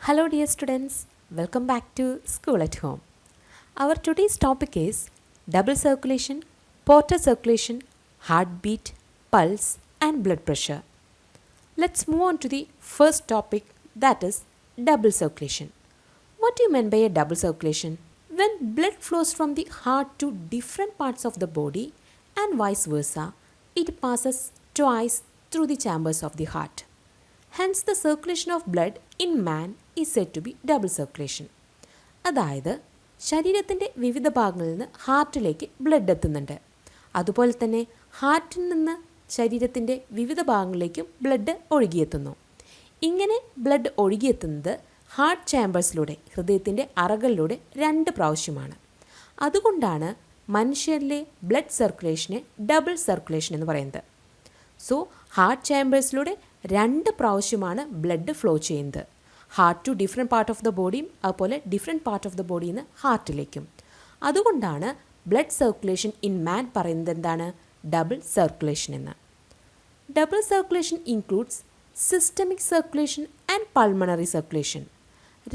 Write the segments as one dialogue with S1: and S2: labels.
S1: Hello dear students, welcome back to School at Home. Our today's topic is double circulation, portal circulation, heartbeat, pulse and blood pressure. Let's move on to the first topic, that is double circulation. What do you mean by a double circulation? When blood flows from the heart to different parts of the body and vice versa, it passes twice through the chambers of the heart. Hence the circulation of blood in man is said to be double circulation. അതായത് ശരീരത്തിൻ്റെ വിവിധ ഭാഗങ്ങളിൽ നിന്ന് ഹാർട്ടിലേക്ക് blood എത്തുന്നുണ്ട്. അതുപോലെ തന്നെ ഹാർട്ടിൽ നിന്ന് ശരീരത്തിൻ്റെ വിവിധ ഭാഗങ്ങളിലേക്കും ബ്ലഡ് ഒഴുകിയെത്തുന്നു. ഇങ്ങനെ ബ്ലഡ് ഒഴുകിയെത്തുന്നത് ഹാർട്ട് ചാമ്പേഴ്സിലൂടെ, ഹൃദയത്തിൻ്റെ അറകളിലൂടെ 2 പ്രാവശ്യമാണ്. അതുകൊണ്ടാണ് മനുഷ്യരിലെ ബ്ലഡ് സർക്കുലേഷനെ ഡബിൾ സർക്കുലേഷൻ എന്ന് പറയുന്നത്. സോ ഹാർട്ട് ചാമ്പേഴ്സിലൂടെ 2 പ്രാവശ്യമാണ് ബ്ലഡ് ഫ്ലോ ചെയ്യുന്നത്. Heart to different part of the ബോഡിയും അതുപോലെ ഡിഫറെൻറ്റ് പാർട്ട് ഓഫ് ദ ബോഡിയിൽ നിന്ന് ഹാർട്ടിലേക്കും. അതുകൊണ്ടാണ് ബ്ലഡ് സർക്കുലേഷൻ ഇൻ മാൻ പറയുന്നത് എന്താണ്? ഡബിൾ സർക്കുലേഷൻ എന്ന്. Double circulation includes systemic circulation and pulmonary circulation.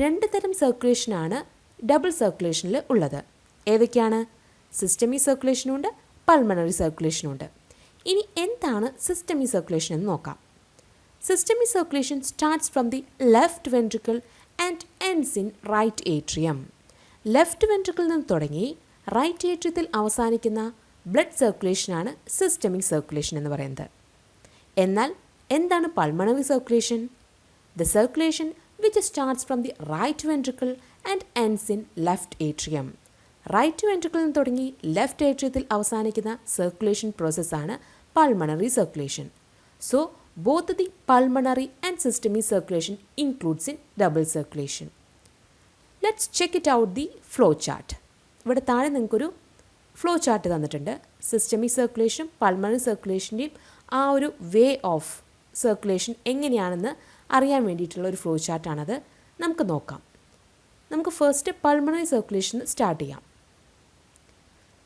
S1: 2 തരം സർക്കുലേഷനാണ് ഡബിൾ സർക്കുലേഷനിൽ ഉള്ളത്. ഏതൊക്കെയാണ്? സിസ്റ്റമിക് സർക്കുലേഷനുണ്ട്, പൾമണറി സർക്കുലേഷനുണ്ട്. ഇനി എന്താണ് സിസ്റ്റമിക് സർക്കുലേഷൻ എന്ന് നോക്കാം. Systemic circulation starts from the left ventricle and ends in right atrium. Left വെൻട്രിക്കിളിൽ നിന്ന് തുടങ്ങി റൈറ്റ് ഏട്രിയത്തിൽ അവസാനിക്കുന്ന ബ്ലഡ് സർക്കുലേഷനാണ് സിസ്റ്റമിക് സർക്കുലേഷൻ എന്ന് പറയുന്നത്. എന്നാൽ എന്താണ് pulmonary circulation? The circulation which starts from the right ventricle and ends in left atrium. Right വെൻട്രിക്കിളിൽ നിന്ന് തുടങ്ങി ലെഫ്റ്റ് ഏട്രിയത്തിൽ അവസാനിക്കുന്ന സർക്കുലേഷൻ പ്രോസസ്സാണ് pulmonary circulation. So both the pulmonary and systemic circulation includes in double circulation. Let's check it out the flow chart. ഇവിടെ താഴെ നിങ്ങൾക്കൊരു flow chart തന്നിട്ടുണ്ട്. സിസ്റ്റമിക് സർക്കുലേഷനും പൾമണറി സർക്കുലേഷൻ്റെയും ആ ഒരു വേ ഓഫ് സർക്കുലേഷൻ എങ്ങനെയാണെന്ന് അറിയാൻ വേണ്ടിയിട്ടുള്ള ഒരു ഫ്ലോ ചാർട്ടാണത്. നമുക്ക് നോക്കാം. നമുക്ക് ഫസ്റ്റ് പൾമണറി സർക്കുലേഷൻ സ്റ്റാർട്ട് ചെയ്യാം.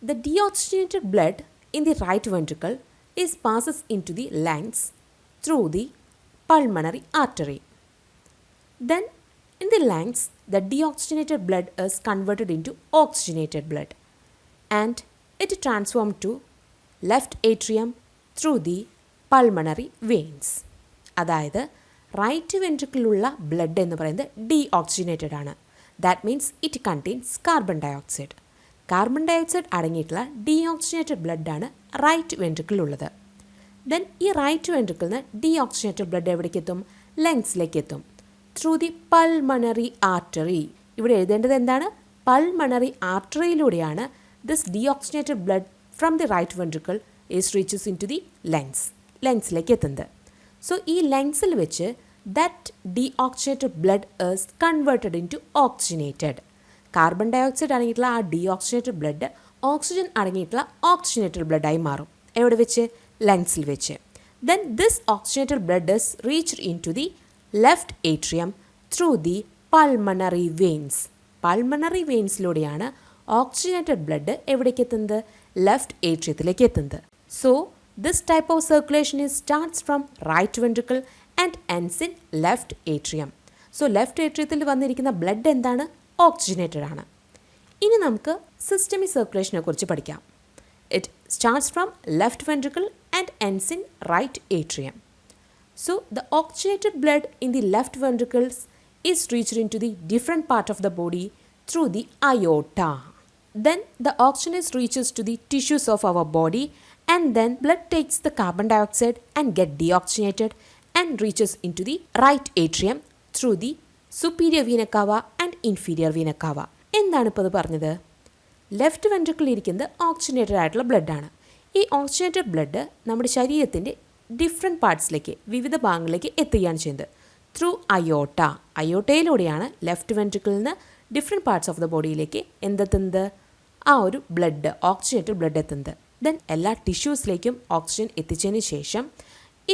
S1: The deoxygenated blood in the right ventricle is passes into the lungs through the pulmonary artery. Then in the lungs, the deoxygenated blood is converted into oxygenated blood and it transformed to left atrium through the pulmonary veins. അതായത് right വെൻട്രിക്കിലുള്ള blood എന്ന് പറയുന്നത് deoxygenated ആണ്. That means it contains carbon dioxide. Carbon dioxide അടങ്ങിയിട്ടുള്ള deoxygenated ബ്ലഡാണ് right വെൻട്രിക്കിലുള്ളത്. Then ഈ right വെൻട്രിക്കിളിൽ നിന്ന് ഡീഓക്സിജനേറ്റഡ് ബ്ലഡ് എവിടേക്ക് എത്തും? ലങ്സിലേക്ക് എത്തും. Through the pulmonary artery. ഇവിടെ എഴുതേണ്ടത് എന്താണ്? പൾമണറി ആർട്ടറിയിലൂടെയാണ് this deoxygenated blood from the right ventricle is reaches into the ലങ്സിലേക്ക് എത്തുന്നത്. സോ ഈ ലങ്സിൽ വെച്ച് that deoxygenated blood is converted into oxygenated. Carbon dioxide അടങ്ങിയിട്ടുള്ള ആ ഡീഓക്സിജനേറ്റഡ് ബ്ലഡ് ഓക്സിജൻ അടങ്ങിയിട്ടുള്ള ഓക്സിജനേറ്റഡ് ബ്ലഡായി മാറും. എവിടെ വെച്ച്? ലങ്സിൽ വെച്ച്. Then this oxygenated blood is reached into the left atrium through the pulmonary veins. Pulmonary വെയിൻസിലൂടെയാണ് ഓക്സിജനേറ്റഡ് ബ്ലഡ് എവിടേക്ക് എത്തുന്നത്? ലെഫ്റ്റ് ഏട്രിയത്തിലേക്ക് എത്തുന്നത്. So this type of circulation starts from right ventricle and ends in left atrium. So left ഏട്രിയത്തിൽ വന്നിരിക്കുന്ന blood എന്താണ്? Oxygenated ആണ്. ഇനി നമുക്ക് സിസ്റ്റമിക് സർക്കുലേഷനെ കുറിച്ച് പഠിക്കാം. It starts from left ventricle and ends in right atrium. So the oxygenated blood in the left ventricles is reached into the different part of the body through the aorta. Then the oxygen reaches to the tissues of our body and then blood takes the carbon dioxide and get deoxygenated and reaches into the right atrium through the superior vena cava and inferior vena cava. എന്താണ് ഇപ്പോൾ ഇത് പറഞ്ഞത്? Left വെൻട്രിക്കിളിൽ ഇരിക്കുന്നത് oxygenated ആയിട്ടുള്ള ബ്ലഡാണ്. ഈ oxygenated blood നമ്മുടെ ശരീരത്തിൻ്റെ different പാർട്സിലേക്ക്, വിവിധ ഭാഗങ്ങളിലേക്ക് എത്തുകയാണ് ചെയ്യുന്നത് ത്രൂ അയോട്ട. അയോട്ടയിലൂടെയാണ് ലെഫ്റ്റ് വെൻട്രിക്കിളിൽ നിന്ന് ഡിഫറെൻറ്റ് പാർട്സ് ഓഫ് ദ ബോഡിയിലേക്ക് എന്തെത്തുന്നത്? ആ ഒരു ബ്ലഡ്, ഓക്സിജനേറ്റഡ് ബ്ലഡ് എത്തുന്നത്. ദെൻ എല്ലാ ടിഷ്യൂസിലേക്കും ഓക്സിജൻ എത്തിച്ചതിന് ശേഷം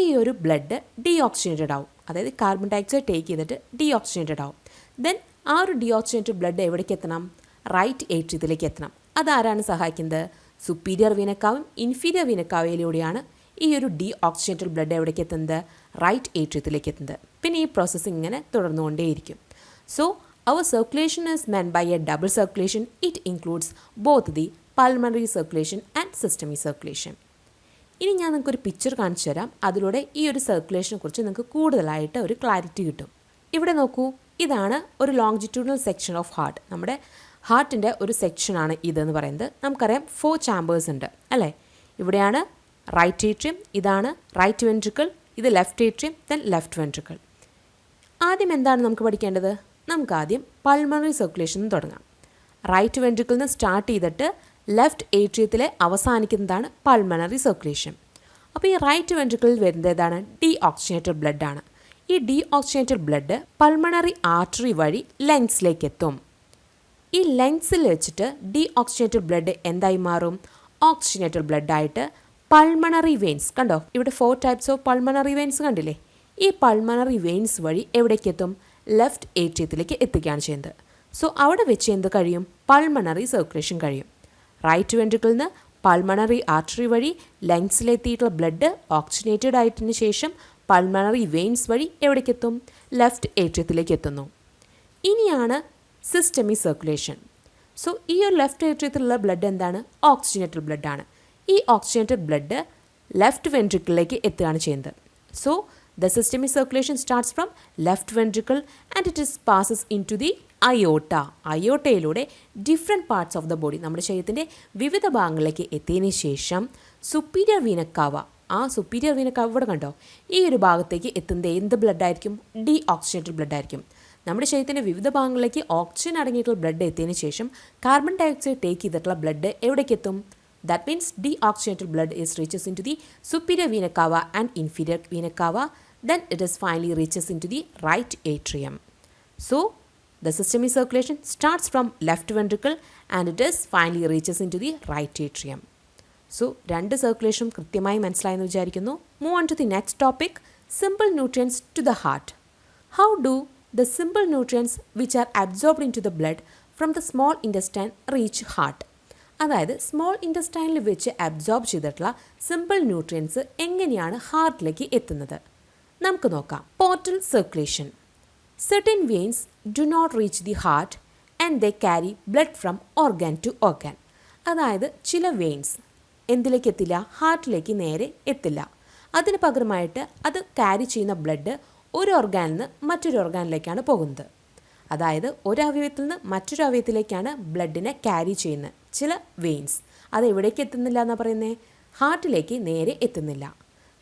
S1: ഈ ഒരു ബ്ലഡ് ഡീഓക്സിജനേറ്റഡ് ആവും. അതായത് കാർബൺ ഡയോക്സൈഡ് ടേക്ക് ചെയ്തിട്ട് ഡീഓക്സിജനേറ്റഡ് ആവും. ദെൻ ആ ഒരു ഡീഓക്സിജനേറ്റഡ് ബ്ലഡ് എവിടേക്ക് എത്തണം? റൈറ്റ് ഏട്രിയത്തിലേക്ക് എത്തണം. അതാരാണ് സഹായിക്കുന്നത്? സുപ്പീരിയർ വീനക്കാവും ഇൻഫീരിയർ വീനക്കാവയിലൂടെയാണ് ഈ ഒരു ഡീഓക്സിജനേറ്റഡ് ബ്ലഡ് എവിടേക്ക് എത്തുന്നത്? റൈറ്റ് ഏട്രിയത്തിലേക്ക് എത്തുന്നത്. പിന്നെ ഈ പ്രോസസ്സ് ഇങ്ങനെ തുടർന്നുകൊണ്ടേയിരിക്കും. So, our circulation is meant by a double circulation. It includes both the pulmonary circulation and systemic circulation. ഇനി ഞാൻ നിങ്ങൾക്കൊരു പിക്ചർ കാണിച്ചു തരാം. അതിലൂടെ ഈ ഒരു സർക്കുലേഷനെ കുറിച്ച് നിങ്ങൾക്ക് കൂടുതലായിട്ട് ഒരു ക്ലാരിറ്റി കിട്ടും. ഇവിടെ നോക്കൂ, ഇതാണ് ഒരു ലോങ്ജിറ്റ്യൂഡിനൽ സെക്ഷൻ ഓഫ് ഹാർട്ട്. നമ്മുടെ ഹാർട്ടിൻ്റെ ഒരു സെക്ഷനാണ് ഇതെന്ന് പറയുന്നത്. നമുക്കറിയാം 4 ചാമ്പേഴ്സ് ഉണ്ട് അല്ലേ. ഇവിടെയാണ് റൈറ്റ് ഏട്രിയം, ഇതാണ് റൈറ്റ് വെൻട്രിക്കിൾ, ഇത് left atrium, then left ventricle. ആദ്യം എന്താണ് നമുക്ക് പഠിക്കേണ്ടത്? നമുക്ക് ആദ്യം പൾമണറി സർക്കുലേഷൻ തുടങ്ങാം. റൈറ്റ് വെൻട്രിക്കിളിൽ നിന്ന് സ്റ്റാർട്ട് ചെയ്തിട്ട് ലെഫ്റ്റ് ഏട്രിയത്തിൽ അവസാനിക്കുന്നതാണ് പൾമണറി സർക്കുലേഷൻ. അപ്പോൾ ഈ റൈറ്റ് വെൻട്രിക്കിളിൽ വരുന്നത് ഏതാണ്? ഡീ ഓക്സിജനേറ്റഡ് ബ്ലഡ് ആണ്. ഈ deoxygenated blood pulmonary artery വഴി ലങ്സിലേക്ക് എത്തും. ഈ ലങ്സിൽ വെച്ചിട്ട് ഡീ ഓക്സിജനേറ്റഡ് ബ്ലഡ് എന്തായി മാറും? ഓക്സിജനേറ്റഡ് ബ്ലഡായിട്ട് പൾമണറി വെയിൻസ്, കണ്ടോ ഇവിടെ 4 ടൈപ്സ് ഓഫ് പൾമണറി വെയിൻസ് കണ്ടില്ലേ? ഈ പൾമണറി വെയിൻസ് വഴി എവിടേക്ക് എത്തും? ലെഫ്റ്റ് ഏട്രിയത്തിലേക്ക് എത്തിക്കുകയാണ് ചെയ്യുന്നത്. സോ അവിടെ വെച്ച് എന്ത് കഴിയും? പൾമണറി സർക്കുലേഷൻ കഴിയും. റൈറ്റ് വെൻട്രിക്കിളിൽ നിന്ന് പൾമണറി ആർട്ടറി വഴി ലങ്സിലെത്തിയിട്ടുള്ള ബ്ലഡ് ഓക്സിജനേറ്റഡ് ആയതിനു ശേഷം പൾമണറി വെയിൻസ് വഴി എവിടേക്ക് എത്തും? ലെഫ്റ്റ് ഏട്രിയത്തിലേക്ക് എത്തുന്നു. ഇനിയാണ് സിസ്റ്റമിക് സർക്കുലേഷൻ. സോ ഈ ഒരു ലെഫ്റ്റ് ഏട്രിയത്തിലുള്ള ബ്ലഡ് എന്താണ്? ഓക്സിജനേറ്റഡ് ബ്ലഡാണ്. ഈ ഓക്സിജനേറ്റഡ് ബ്ലഡ് ലെഫ്റ്റ് വെൻട്രിക്കിളിലേക്ക് എത്തുകയാണ് ചെയ്യുന്നത്. So the systemic circulation starts from left ventricle and it passes into the aorta. അയോട്ടയിലൂടെ different parts of the body, നമ്മുടെ ശരീരത്തിൻ്റെ വിവിധ ഭാഗങ്ങളിലേക്ക് എത്തിയതിന് ശേഷം സുപ്പീരിയർ വീനക്കാവ, ആ സുപ്പീരിയർ വീനക്കാവ ഇവിടെ കണ്ടോ, ഈ ഒരു ഭാഗത്തേക്ക് എത്തുന്നത് എന്ത് ബ്ലഡ് ആയിരിക്കും? ഡീ ഓക്സിജനേറ്റഡ് ബ്ലഡ് ആയിരിക്കും. നമ്മുടെ ശരീരത്തിൻ്റെ വിവിധ ഭാഗങ്ങളിലേക്ക് ഓക്സിജൻ അടങ്ങിയിട്ടുള്ള ബ്ലഡ് എത്തിയതിന് ശേഷം കാർബൺ ഡയോക്സൈഡ് ടേക്ക് ചെയ്തിട്ടുള്ള ബ്ലഡ് എവിടേക്ക് എത്തും? That means deoxygenated blood reaches into the superior vena cava and inferior vena cava. Then it is finally reaches into the right atrium. So the systemic circulation starts from left ventricle and it is finally reaches into the right atrium. So രണ്ട് സർക്കുലേഷനും കൃത്യമായി മനസ്സിലായെന്ന് വിചാരിക്കുന്നു. Move on to the next topic, simple nutrients to the heart. How do the simple nutrients which are absorbed into the blood from the small intestine reach heart? അതായത് small ഇൻറ്റസ്റ്റൈനിൽ വെച്ച് absorb ചെയ്തിട്ടുള്ള simple nutrients എങ്ങനെയാണ് ഹാർട്ടിലേക്ക് എത്തുന്നത്? നമുക്ക് നോക്കാം. Portal circulation. Certain veins do not reach the heart and they carry blood from organ to organ. അതായത് ചില veins എന്തിലേക്ക് എത്തില്ല? ഹാർട്ടിലേക്ക് നേരെ എത്തില്ല. അതിന് പകരമായിട്ട് അത് ക്യാരി ചെയ്യുന്ന ബ്ലഡ് ഒരു ഓർഗാനിൽ നിന്ന് മറ്റൊരു ഓർഗാനിലേക്കാണ് പോകുന്നത്. അതായത് ഒരു അവയവത്തിൽ നിന്ന് മറ്റൊരു അവയവത്തിലേക്കാണ് ബ്ലഡിനെ ക്യാരി ചെയ്യുന്നത് ചില വെയിൻസ്. അത് എവിടേക്ക് എത്തുന്നില്ല എന്നാണ് പറയുന്നത്? ഹാർട്ടിലേക്ക് നേരെ എത്തുന്നില്ല.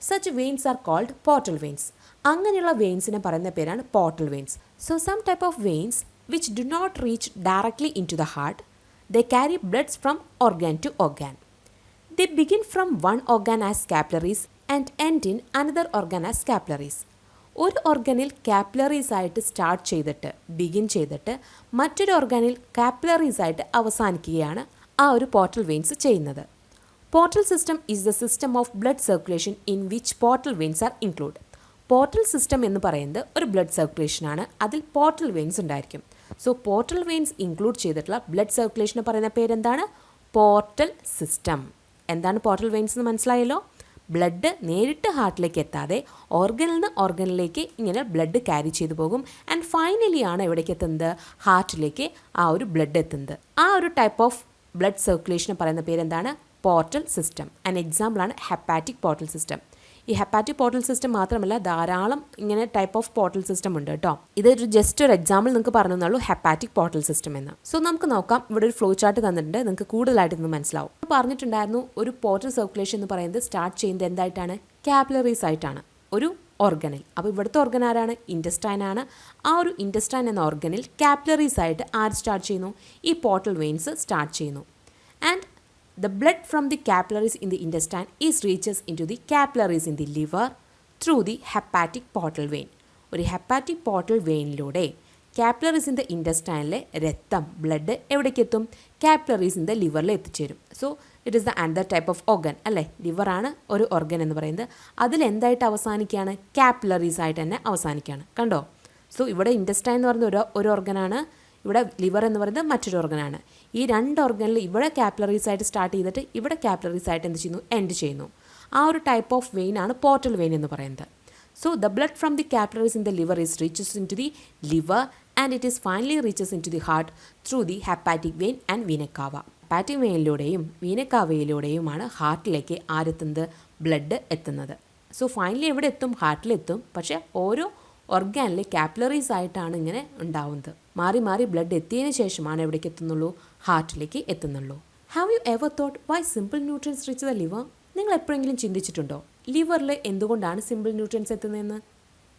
S1: Such veins are called portal veins. അങ്ങനെയുള്ള വെയിൻസിനെ പറയുന്ന പേരാണ് portal veins. So some type of veins which do not reach directly into the heart, they carry bloods from organ to organ. They begin from one organ as capillaries and end in another organ as capillaries. ഒരു ഓർഗനിൽ capillaries ആയിട്ട് start ചെയ്തിട്ട് begin ചെയ്തിട്ട് മറ്റൊരു ഓർഗനിൽ capillaries ആയിട്ട് അവസാനിക്കുകയാണ് ആ ഒരു പോർട്ടൽ വെയിൻസ് ചെയ്യുന്നത്. Portal system is the system of blood circulation in which portal veins R include. Portal system എന്ന് പറയുന്നത് ഒരു ബ്ലഡ് സർക്കുലേഷനാണ്. അതിൽ പോർട്ടൽ വെയിൻസ് ഉണ്ടായിരിക്കും. സോ പോർട്ടൽ വെയിൻസ് ഇൻക്ലൂഡ് ചെയ്തിട്ടുള്ള ബ്ലഡ് സർക്കുലേഷന് പറയുന്ന പേരെന്താണ്? Portal system. എന്താണ് പോർട്ടൽ വെയിൻസ് എന്ന് മനസ്സിലായല്ലോ? ബ്ലഡ് നേരിട്ട് ഹാർട്ടിലേക്ക് എത്താതെ ഓർഗനിൽ നിന്ന് ഓർഗനിലേക്ക് ഇങ്ങനെ ബ്ലഡ് ക്യാരി ചെയ്തു പോകും. ആൻഡ് ഫൈനലി ആണ് എവിടേക്ക് എത്തുന്നത്? ഹാർട്ടിലേക്ക് ആ ഒരു ബ്ലഡ് എത്തുന്നത്. ആ ഒരു ടൈപ്പ് ഓഫ് ബ്ലഡ് സർക്കുലേഷന് പറയുന്ന പേരെന്താണ്? Portal system. ആൻ എക്സാമ്പിളാണ് ഹെപ്പാറ്റിക് പോർട്ടൽ സിസ്റ്റം. ഈ ഹെപ്പാറ്റിക് പോർട്ടൽ സിസ്റ്റം മാത്രമല്ല, ധാരാളം ഇങ്ങനെ ടൈപ്പ് ഓഫ് പോർട്ടൽ സിസ്റ്റം ഉണ്ട് കേട്ടോ. ഇതൊരു ജസ്റ്റ് ഒരു എക്സാമ്പിൾ നിങ്ങൾക്ക് പറഞ്ഞു തന്നുള്ളൂ, ഹെപ്പാറ്റിക് പോർട്ടൽ സിസ്റ്റം എന്ന്. സോ നമുക്ക് നോക്കാം. ഇവിടെ ഒരു ഫ്ലോ ചാർട്ട് തന്നിട്ടുണ്ട്, നിങ്ങൾക്ക് കൂടുതലായിട്ട് ഇത് മനസ്സിലാവും. പറഞ്ഞിട്ടുണ്ടായിരുന്നു ഒരു പോർട്ടൽ സർക്കുലേഷൻ എന്ന് പറയുന്നത് സ്റ്റാർട്ട് ചെയ്യുന്നത് എന്തായിട്ടാണ്? കാപ്പിലറീസ് ആയിട്ടാണ് ഒരു ഓർഗനിൽ. അപ്പോൾ ഇവിടുത്തെ ഓർഗൻ ആരാണ്? ഇൻറ്റസ്റ്റൈൻ ആണ്. ആ ഒരു ഇൻറ്റസ്റ്റൈൻ എന്ന ഓർഗനിൽ കാപ്പിലറീസ് ആയിട്ട് ആര് സ്റ്റാർട്ട് ചെയ്യുന്നു? ഈ പോർട്ടൽ വെയിൻസ് സ്റ്റാർട്ട് ചെയ്യുന്നു. And the blood from the capillaries in the intestine is reaches into the capillaries in the liver through the hepatic portal vein. ഒരു ഹെപ്പാറ്റിക് പോർട്ടൽ വെയിനിലൂടെ കാപ്പിലറീസ് ഇൻ ദ ഇൻറ്റസ്റ്റൈനിലെ രക്തം blood എവിടേക്ക് എത്തും? Capillaries in the ലിവറിൽ എത്തിച്ചേരും. So it is the another type of organ അല്ലേ? ലിവറാണ് ഒരു ഓർഗൻ എന്ന് പറയുന്നത്. അതിലെന്തായിട്ട് അവസാനിക്കുകയാണ്? കാപ്പിലറീസ് ആയിട്ട് തന്നെ അവസാനിക്കുകയാണ്. കണ്ടോ? സോ ഇവിടെ ഇൻറ്റസ്റ്റൈൻ എന്ന് പറയുന്ന ഒരു ഓർഗനാണ്, ഇവിടെ ലിവർ എന്ന് പറയുന്നത് മറ്റൊരു ഓർഗനാണ്. ഈ രണ്ട് ഓർഗനിൽ ഇവിടെ കാപ്പിലറീസ് ആയിട്ട് സ്റ്റാർട്ട് ചെയ്തിട്ട് ഇവിടെ കാപ്പിലറീസ് ആയിട്ട് എന്ത് ചെയ്യുന്നു? എൻഡ് ചെയ്യുന്നു. ആ ഒരു ടൈപ്പ് ഓഫ് വെയിൻ ആണ് പോർട്ടൽ വെയിൻ എന്ന് പറയുന്നത്. So the blood from the capillaries in the liver is reaches into the liver and it is finally reaches into the heart through the hepatic vein and vena cava. Hepatic വെയിനിലൂടെയും വീനക്കാവയിലൂടെയുമാണ് ഹാർട്ടിലേക്ക് ആരെത്തുന്നത്, blood എത്തുന്നത്. So finally എവിടെ എത്തും, ഹാർട്ടിലെത്തും. പക്ഷേ ഓരോ ഓർഗാനിൽ capillaries ആയിട്ടാണ് ഇങ്ങനെ ഉണ്ടാവുന്നത്. മാറി മാറി ബ്ലഡ് എത്തിയതിന് ശേഷമാണ് എവിടേക്ക് എത്തുന്നുള്ളൂ, ഹാർട്ടിലേക്ക് എത്തുന്നുള്ളൂ. Have you ever thought why simple nutrients reach the liver? നിങ്ങൾ എപ്പോഴെങ്കിലും ചിന്തിച്ചിട്ടുണ്ടോ ലിവറിൽ എന്തുകൊണ്ടാണ് സിമ്പിൾ ന്യൂട്രിയൻസ് എത്തുന്നതെന്ന്?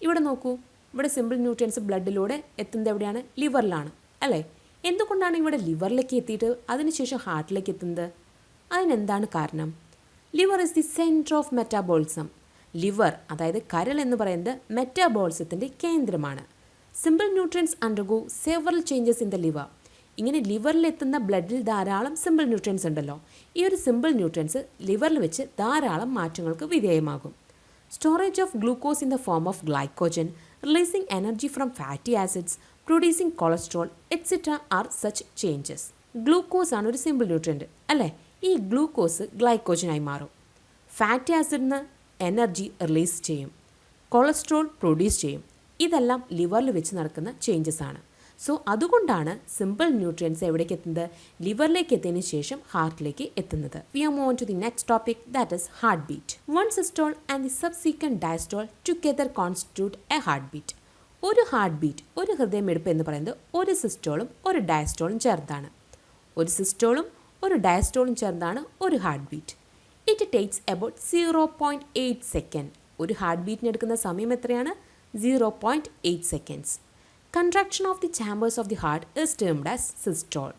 S1: ഇവിടെ നോക്കൂ, ഇവിടെ സിമ്പിൾ ന്യൂട്രിയൻസ് ബ്ലഡിലൂടെ എത്തുന്നത് എവിടെയാണ്, ലിവറിലാണ് അല്ലേ? എന്തുകൊണ്ടാണ് ഇവിടെ ലിവറിലേക്ക് എത്തിയിട്ട് അതിനുശേഷം ഹാർട്ടിലേക്ക് എത്തുന്നത്? അതിനെന്താണ് കാരണം? Liver is the centre of metabolism. Liver അതായത് കരൾ എന്ന് പറയുന്നത് മെറ്റാബോളിസത്തിൻ്റെ കേന്ദ്രമാണ്. Simple nutrients undergo several changes in the liver. ഇങ്ങനെ ലിവറിലെത്തുന്ന ബ്ലഡിൽ ധാരാളം സിമ്പിൾ ന്യൂട്രിയൻസ് ഉണ്ടല്ലോ. ഈ ഒരു സിമ്പിൾ ന്യൂട്രിയൻസ് ലിവറിൽ വെച്ച് ധാരാളം മാറ്റങ്ങൾക്ക് വിധേയമാകും. Storage of glucose in the form of glycogen, releasing energy from fatty acids, producing cholesterol etcetera are such changes. Glucose ആണ് ഒരു സിമ്പിൾ ന്യൂട്രിയൻറ്റ് അല്ലേ? ഈ ഗ്ലൂക്കോസ് ഗ്ലൈക്കോജനായി മാറും. ഫാറ്റി ആസിഡിന് എനർജി റിലീസ് ചെയ്യും, കൊളസ്ട്രോൾ പ്രൊഡ്യൂസ് ചെയ്യും. ഇതെല്ലാം ലിവറിൽ വെച്ച് നടക്കുന്ന ചേഞ്ചസ് ആണ്. സോ അതുകൊണ്ടാണ് സിമ്പിൾ ന്യൂട്രിയൻസ് എവിടേക്ക് എത്തുന്നത്, ലിവറിലേക്ക് എത്തിയതിനു ശേഷം ഹാർട്ടിലേക്ക് എത്തുന്നത്. We are move on to the next topic, that is heart beat. One systole and the subsequent diastole together constitute a heart beat. ഒരു ഹാർട്ട് ബീറ്റ്, ഒരു ഹൃദയമിടിപ്പ് എന്ന് പറയുന്നത് ഒരു സിസ്റ്റോളും ഒരു ഡയസ്റ്റോളും ചേർത്താണ്. ഒരു സിസ്റ്റോളും ഒരു ഡയസ്റ്റോളും ചേർന്നാണ് ഒരു heart beat. It takes about 0.8 second. ഒരു ഹാർട്ട് ബീറ്റിന് എടുക്കുന്ന സമയം എത്രയാണ്, 0.8 seconds. Contraction of the chambers of the heart is termed as systole.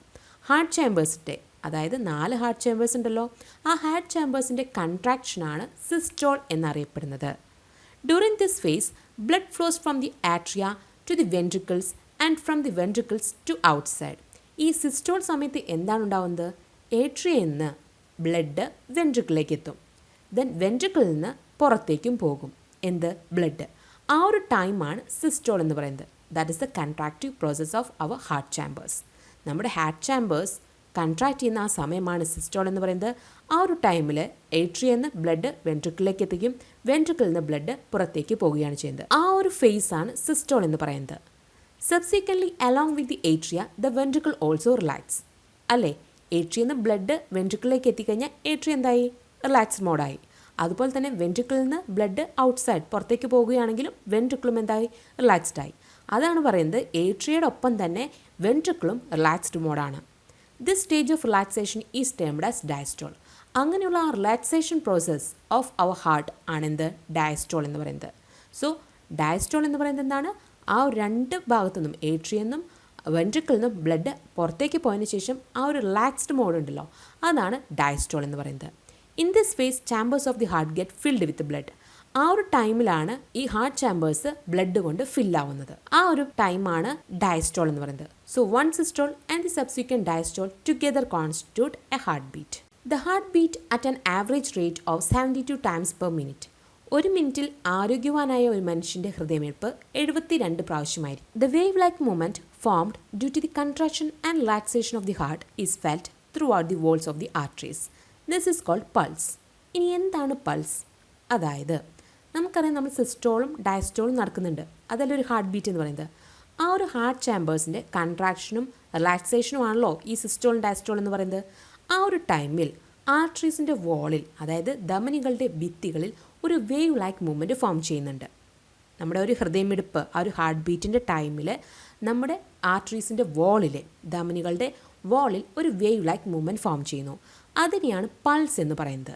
S1: Heart ചാമ്പേഴ്സിൻ്റെ, അതായത് 4 ഹാർട്ട് ചാമ്പേഴ്സ് ഉണ്ടല്ലോ, ആ ഹാർട്ട് ചാമ്പേഴ്സിൻ്റെ കൺട്രാക്ഷനാണ് സിസ്റ്റോൾ എന്നറിയപ്പെടുന്നത്. During this phase blood flows from the atria to the ventricles and from the ventricles to outside. ഈ systole സമയത്ത് എന്താണ് ഉണ്ടാവുന്നത്, ഏട്രിയയിൽ നിന്ന് ബ്ലഡ് വെൻട്രിക്കിളിലേക്ക് എത്തും. ദെൻ വെൻട്രിക്കിളിൽ നിന്ന് പുറത്തേക്കും പോകും എന്ത്, ബ്ലഡ്. ആ ഒരു ടൈമാണ് സിസ്റ്റോൾ എന്ന് പറയുന്നത്. That is the contractive process of our heart chambers. നമ്മുടെ ഹാർട്ട് ചാമ്പേഴ്സ് കൺട്രാക്ട് ചെയ്യുന്ന ആ സമയമാണ് സിസ്റ്റോൾ എന്ന് പറയുന്നത്. ആ ഒരു ടൈമിൽ ഏട്രിയയിൽ നിന്ന് ബ്ലഡ് വെൻട്രിക്കിളിലേക്ക് എത്തിക്കും, വെൻട്രിക്കിളിൽ നിന്ന് ബ്ലഡ് പുറത്തേക്ക് പോവുകയാണ് ചെയ്യുന്നത്. ആ ഒരു ഫേസാണ് സിസ്റ്റോൾ എന്ന് പറയുന്നത്. Subsequently along with the atria the ventricle also relax. അല്ലേ, ഏട്രിയിൽ നിന്ന് ബ്ലഡ് വെൻട്രിക്കിളിലേക്ക് എത്തിക്കഴിഞ്ഞാൽ ഏട്രിയ എന്തായി, റിലാക്സ്ഡ് മോഡായി. അതുപോലെ തന്നെ വെൻട്രിക്കിളിൽ നിന്ന് ബ്ലഡ് ഔട്ട്സൈഡ് പുറത്തേക്ക് പോവുകയാണെങ്കിലും വെൻട്രിക്കിളും എന്തായി, റിലാക്സ്ഡ് ആയി. അതാണ് പറയുന്നത് ഏട്രിയയുടെ ഒപ്പം തന്നെ വെൻട്രിക്കിളും റിലാക്സ്ഡ് മോഡാണ്. This stage of relaxation is termed as diastole. അങ്ങനെയുള്ള ആ relaxation process of our heart ആണെന്ത്, ഡയസ്റ്റോൾ എന്ന് പറയുന്നത്. സോ ഡയസ്റ്റോൾ എന്ന് പറയുന്നത് എന്താണ്, ആ രണ്ട് ഭാഗത്തു നിന്നും ഏട്രിയിൽ നിന്നും വെൻട്രിക്കിളിൽ നിന്നും ബ്ലഡ് പുറത്തേക്ക് പോയതിനു ശേഷം ആ ഒരു റിലാക്സ്ഡ് മോഡ് ഉണ്ടല്ലോ, അതാണ് ഡയസ്റ്റോൾ എന്ന് പറയുന്നത്. In this face chambers of the heart get filled with blood. ആ ഒരു ടൈമിലാണ് ഈ ഹാർട്ട് ചാമ്പേഴ്സ് ബ്ലഡ് കൊണ്ട് ഫില്ലാവുന്നത്. ആ ഒരു ടൈമാണ് ഡയസ്റ്റോൾ എന്ന് പറയുന്നത്. So one systole and the subsequent diastole together constitute a heart beat. The heart beat at an average rate of 72 times per minute. ഒരു മിനിറ്റിൽ ആരോഗ്യവാനായ ഒരു മനുഷ്യൻ്റെ ഹൃദയമിടിപ്പ് 72 പ്രാവശ്യമായിരിക്കും. The wave like movement formed due to the contraction and relaxation of the heart is felt through the walls of the arteries. This is called pulse. ഇനി എന്താണ് pulse? അതായത് നമുക്കറിയാം, നമ്മൾ സിസ്റ്റോളും ഡയസ്റ്റോളും നടക്കുന്നുണ്ട്, അതല്ല ഒരു ഹാർട്ട് ബീറ്റ് എന്ന് പറയുന്നത്. ആ ഒരു ഹാർട്ട് ചാമ്പേഴ്സിൻ്റെ കൺട്രാക്ഷനും റിലാക്സേഷനും ആണല്ലോ ഈ സിസ്റ്റോളും ഡയസ്റ്റോൾ എന്ന് പറയുന്നത്. ആ ഒരു ടൈമിൽ ആർട്ടറീസിൻ്റെ വോളിൽ, അതായത് ധമനികളുടെ ഭിത്തികളിൽ ഒരു വേവ് ലൈക്ക് മൂവ്മെൻറ്റ് ഫോം ചെയ്യുന്നുണ്ട്. നമ്മുടെ ഒരു ഹൃദയമിടിപ്പ്, ആ ഒരു ഹാർട്ട് ബീറ്റിൻ്റെ ടൈമിൽ നമ്മുടെ ആർട്ടറീസിൻ്റെ വോളിൽ, ധമനികളുടെ വോളിൽ ഒരു വേവ് ലൈക്ക് മൂവ്മെൻറ്റ് ഫോം ചെയ്യുന്നു. അതിനെയാണ് പൾസ് എന്ന് പറയുന്നത്.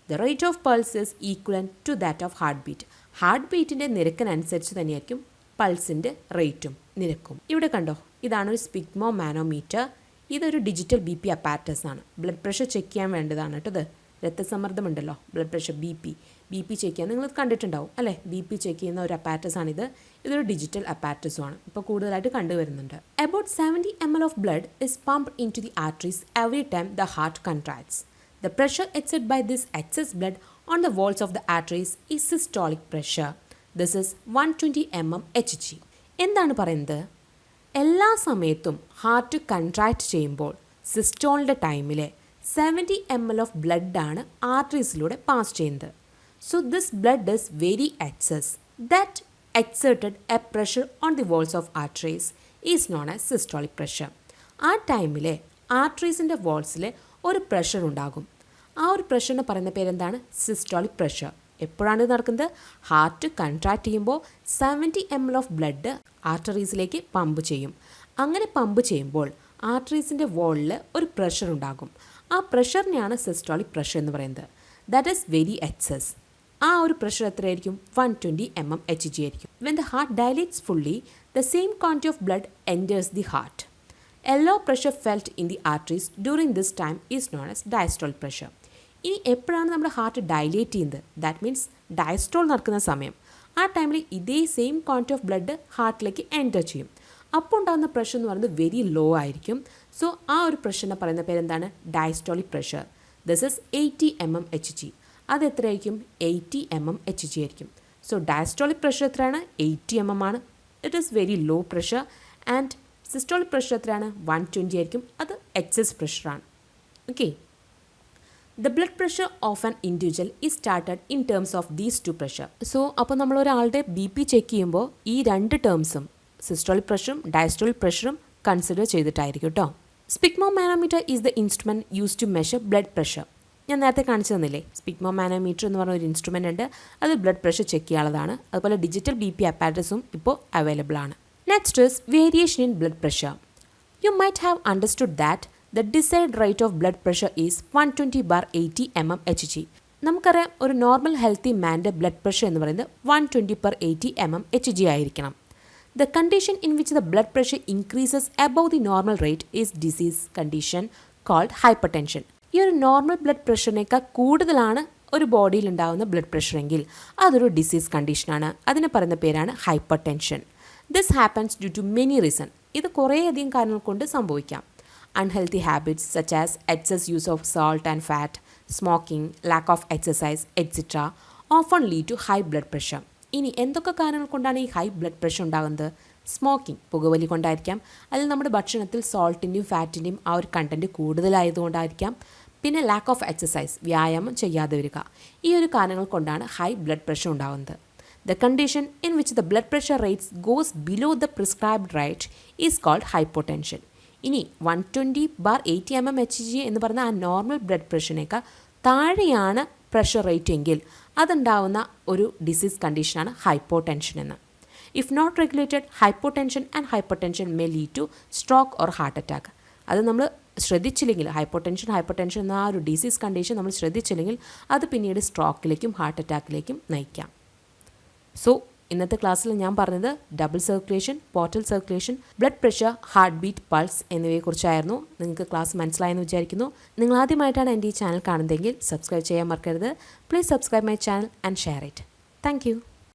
S1: The rate of pulse is equal to that of heart beat. Heart ബീറ്റിൻ്റെ നിരക്കിനനുസരിച്ച് തന്നെയായിരിക്കും പൾസിൻ്റെ റേറ്റും നിരക്കും. ഇവിടെ കണ്ടോ, ഇതാണ് ഒരു സ്പിഗ്മോ മാനോമീറ്റർ. ഇതൊരു ഡിജിറ്റൽ BP അപ്പാരറ്റസ് ആണ്. ബ്ലഡ് പ്രഷർ ചെക്ക് ചെയ്യാൻ വേണ്ടതാണ് കേട്ടോ. ഇത് രക്തസമ്മർദ്ദമുണ്ടല്ലോ, ബ്ലഡ് പ്രഷർ BP ചെക്ക് ചെയ്യാൻ നിങ്ങൾ കണ്ടിട്ടുണ്ടാവും അല്ലേ. BP ചെക്ക് ചെയ്യുന്ന ഒരു അപ്പാരറ്റസ് ആണിത്. ഇതൊരു ഡിജിറ്റൽ അപ്പാരറ്റസും ആണ്, ഇപ്പോൾ കൂടുതലായിട്ട് കണ്ടുവരുന്നുണ്ട്. About 70 ml of blood is pumped into the arteries every time the heart contracts. The pressure exerted by this excess blood on the walls of the arteries is systolic pressure. This is 120 mmHg. എന്താണ് പറയുന്നത്? എല്ലാ സമയത്തും heart contract ചെയ്യുമ്പോൾ സിസ്റ്റോളിൻ്റെ ടൈമിൽ 70 ml of ബ്ലഡാണ് ആർട്ടറീസിലൂടെ pass ചെയ്യുന്നത്. So this blood is very excess. That exerted a pressure on the walls of arteries is known as systolic pressure. ആ ടൈമിലെ ആർട്ടറീസിൻ്റെ വാൾസിൽ ഒരു പ്രഷർ ഉണ്ടാകും. ആ ഒരു പ്രഷറിന് പറയുന്ന പേരെന്താണ്? Systolic pressure. എപ്പോഴാണ് ഇത് നടക്കുന്നത്? ഹാർട്ട് കൺട്രാക്ട് ചെയ്യുമ്പോൾ 70 ml ഓഫ് ബ്ലഡ് ആർട്ടറീസിലേക്ക് പമ്പ് ചെയ്യും. അങ്ങനെ പമ്പ് ചെയ്യുമ്പോൾ ആർട്ടറീസിൻ്റെ വാളിൽ ഒരു പ്രഷർ ഉണ്ടാകും. ആ പ്രഷറിനെയാണ് സിസ്റ്റോളിക് പ്രഷർ എന്ന് പറയുന്നത്. That is very excess. ആ ഒരു പ്രഷർ എത്രയായിരിക്കും? 120 mmHg ആയിരിക്കും. When the heart dilates fully, the same quantity of blood enters the heart. A low pressure felt in the arteries during this time is known as diastolic pressure. ഇനി എപ്പോഴാണ് നമ്മുടെ heart dilate ചെയ്യുന്നത്? That means diastole നടക്കുന്ന സമയം. ആ ടൈമിൽ ഇതേ same quantity of blood ഹാർട്ടിലേക്ക് എൻറ്റർ ചെയ്യും. അപ്പോൾ ഉണ്ടാകുന്ന പ്രഷർ എന്ന് പറയുന്നത് വെരി ലോ ആയിരിക്കും. സോ ആ ഒരു പ്രഷറിനെ പറയുന്ന പേരെന്താണ്? Diastolic pressure. This is 80 mmHg. അത് എത്രയായിരിക്കും? 80 mmHg ആയിരിക്കും. സോ ഡയസ്റ്റോളിക് പ്രഷർ എത്രയാണ്? 80 mm ആണ്. It is very low pressure. And systolic pressure എത്രയാണ്? 120 ആയിരിക്കും. അത് എക്സസ് പ്രഷറാണ്. Okay. The blood pressure of an individual is started in terms of these two pressure. So അപ്പോൾ നമ്മൾ ഒരാളുടെ BP ചെക്ക് ചെയ്യുമ്പോൾ ഈ രണ്ട് ടേംസും സിസ്റ്റോളിക് പ്രഷറും ഡയസ്റ്റോളിക് പ്രഷറും കൺസിഡർ ചെയ്തിട്ടായിരിക്കും കേട്ടോ. Sphygmomanometer is the instrument use to measure blood pressure. ഞാൻ നേരത്തെ കാണിച്ചു തന്നില്ലേ? സ്പിഗ്മോമാനോമീറ്റർ എന്ന് പറഞ്ഞ ഒരു ഇൻസ്ട്രുമെൻ്റ് ഉണ്ട്. അത് ബ്ലഡ് പ്രഷർ ചെക്ക് ചെയ്യാനുള്ളതാണ്. അതുപോലെ ഡിജിറ്റൽ BP അപ്പാരറ്റസും ഇപ്പോൾ അവൈലബിൾ ആണ്. Next is variation in blood pressure. You might have understood that the desired rate of blood pressure is 120/80 mmHg. നമുക്കറിയാം ഒരു നോർമൽ ഹെൽത്തി മാൻ്റെ ബ്ലഡ് പ്രഷർ എന്ന് പറയുന്നത് 120/80 mmHg ആയിരിക്കണം. The condition in which the blood pressure increases above the normal rate is disease condition called hypertension. ഈ ഒരു normal blood പ്രഷറിനേക്കാൾ കൂടുതലാണ് ഒരു ബോഡിയിൽ ഉണ്ടാകുന്ന ബ്ലഡ് പ്രഷർ എങ്കിൽ അതൊരു ഡിസീസ് കണ്ടീഷനാണ്. അതിന് പറയുന്ന പേരാണ് hypertension. This happens due to many reason. ഇത് കുറേയധികം കാരണങ്ങൾ കൊണ്ട് സംഭവിക്കാം. Unhealthy habits such as excess use of salt and fat, smoking, lack of exercise etcetera often lead to high blood pressure. ഇനി എന്തൊക്കെ കാരണങ്ങൾ കൊണ്ടാണ് ഈ ഹൈ ബ്ലഡ് പ്രഷർ ഉണ്ടാകുന്നത്? സ്മോക്കിംഗ്, പുകവലി കൊണ്ടായിരിക്കാം. അല്ലെങ്കിൽ നമ്മുടെ ഭക്ഷണത്തിൽ സോൾട്ടിൻ്റെയും ഫാറ്റിൻ്റെയും ആ ഒരു കണ്ടൻറ്റ് കൂടുതലായതുകൊണ്ടായിരിക്കാം. പിന്നെ ലാക്ക് ഓഫ് എക്സസൈസ്, വ്യായാമം ചെയ്യാതെ വരിക. ഈ ഒരു കാരണങ്ങൾ കൊണ്ടാണ് ഹൈ ബ്ലഡ് പ്രഷർ ഉണ്ടാകുന്നത്. The condition in which the blood pressure rates goes below the prescribed rate is called hypotension. ഇനി 120/80 mmHg എന്ന് പറഞ്ഞ ആ നോർമൽ ബ്ലഡ് പ്രഷറിനേക്കാൾ താഴെയാണ് പ്രഷർ റേറ്റ് എങ്കിൽ അതുണ്ടാവുന്ന ഒരു ഡിസീസ് കണ്ടീഷനാണ് ഹൈപ്പോടെൻഷൻ എന്ന്. If not regulated, hypotension and hypertension may lead to stroke or heart attack. അത് നമ്മൾ ശ്രദ്ധിച്ചില്ലെങ്കിൽ, ഹൈപ്പോടെൻഷൻ എന്ന ആ ഒരു ഡിസീസ് കണ്ടീഷൻ നമ്മൾ ശ്രദ്ധിച്ചില്ലെങ്കിൽ അത് പിന്നീട് സ്ട്രോക്കിലേക്കും ഹാർട്ട് അറ്റാക്കിലേക്കും നയിക്കാം. സോ ഇന്നത്തെ ക്ലാസ്സിൽ ഞാൻ പറഞ്ഞത് double circulation, portal circulation, blood pressure, heart beat, pulse എന്നിവയെക്കുറിച്ചായിരുന്നു. നിങ്ങൾക്ക് ക്ലാസ് മനസ്സിലായെന്ന് വിചാരിക്കുന്നു. നിങ്ങൾ ആദ്യമായിട്ടാണ് എൻ്റെ ഈ ചാനൽ കാണുന്നതെങ്കിൽ സബ്സ്ക്രൈബ് ചെയ്യാൻ മറക്കരുത്. Please subscribe my channel and share it. Thank you.